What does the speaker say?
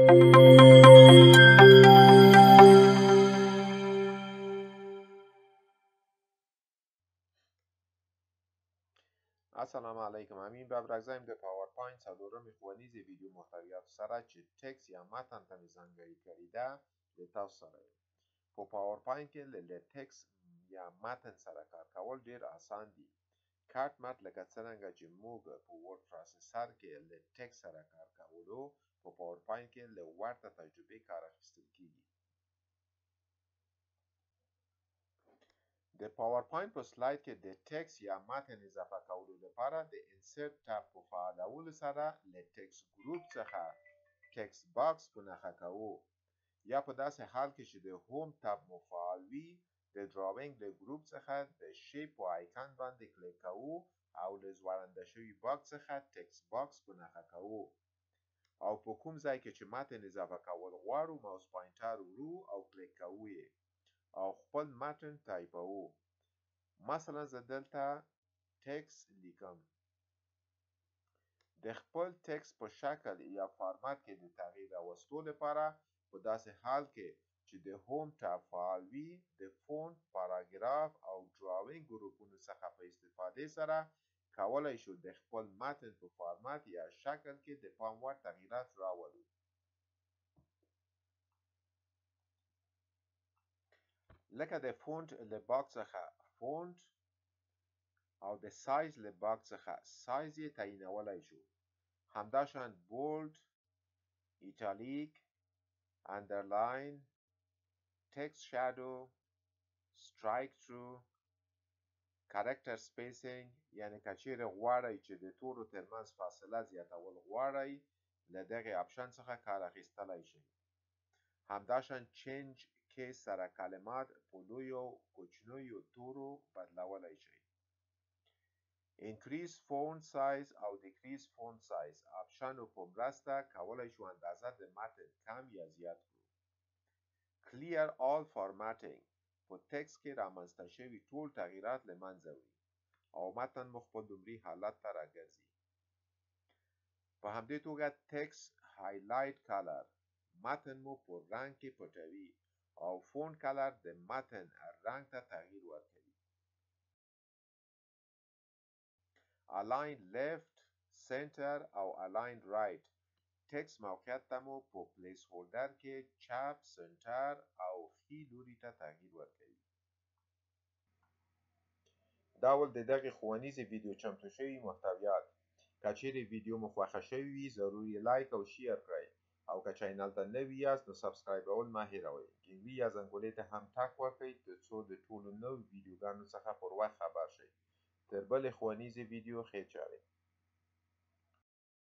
السلام علیکم. امین ببرگزایم د پاورپوینت څلورمې ښوونیزې ویډیو محتویاتو سره چې ټکس یا متن ته مې ځانګړې کړې ده د تاسو سره یم. په پاورپوینت کې له ټکس یا متن سره کار کول ډیر آسان دي. کټ مټ لکه څرنګه چې موږ په ورډ پروسیسر کې له ټکس سره کار کولو، په پاورپوینت کې له ورته تجربې کار اخیستل کیږي. د پاورپوینت په سلاید کې د ټکس یا متن اضافه کولو لپاره د انسرت ټاب په فعالولو سره له ټکس ګروپ څخه ټکس باکس په نښه کوو، یا په داسې حال کې چې د هوم ټاب مو فعال وي د ډراونګ له ګروپ څخه د شیپ په آیکن باندې کلیک کوو او له ځوړنده شوي باکس څخه ټکس باکس په نښه کوو، او په کوم ځای کې چې متن اضافه کول غواړو ماوس پوینټر ورو او کلیک کوو یې او خپل متن تایپوو. مثلا زه دلته ټکس لیکم. د خپل ټکس په شکل یا فارمت کې د تغییر راوستو لپاره په داسې حال کې چې د هوم ټاب فعال وي د فونټ، پاراګراف او ډراونګ ګروپونو څخه په استفادې سره کولای شو د خپل متن په فارمت یا شکل کې د پام وړ تغییرات راولو. لکه د فونټ له باکس څخه فونټ او د سایز له باکس څخه سایز یې تعیینولی شو. همداشان بولد، ایټالیک، اندرلاین، ټکس شادو، سټرایک ترو، کریکټر سپیسینګ، یعنی که چیرې غواړئ چې د تورو ترمنځ فاصله زیاتول غواړئ له دغې آپشن څخه کار اخیستلی شئ. همداشان چینج کیس سره کلمات په لویو کوچنیو تورو بدلولی شئ. انکریز فونټ سایز او دیکریز فونټ سایز آپشنو په مرسته کولای شو اندازه د متن کم یا زیات کړو. کلیر آل فارمټینګ په ټکس کې رامنځته شوي ټول تغییرات له منځه وړي او متن مو خپل لومړي حالت ته راګرځي. په همدې توګه ټکس هایلایټ کلر متن مو په رنګ کې پټوي او فونټ کلر د متن رنګ ته تغییر ورکوي. الاین لیفت، سنټر او الاین رایټ ټکس موقعیت ته مو په پلیس هولډر کې چپ، سنټر او ښي لوري ته تغییر ورکوي. دا ول د دغې ښوونیزې ویډیو چمتو شوي محتویات. که چیرې ویډیو مو خوښه شوې وي ضرور یې لایک او شیر کړئ، او که چینل ته نوي یاست نو سبسکرایبول مه هیروئ. ګنګوي یا زنګولې ته هم ټک وکړئ ترڅو د ټولو نوو ویډیوګانو څخه پر وخت خبر شئ. تر بلې ښوونیزې ویډیو ښې چارې.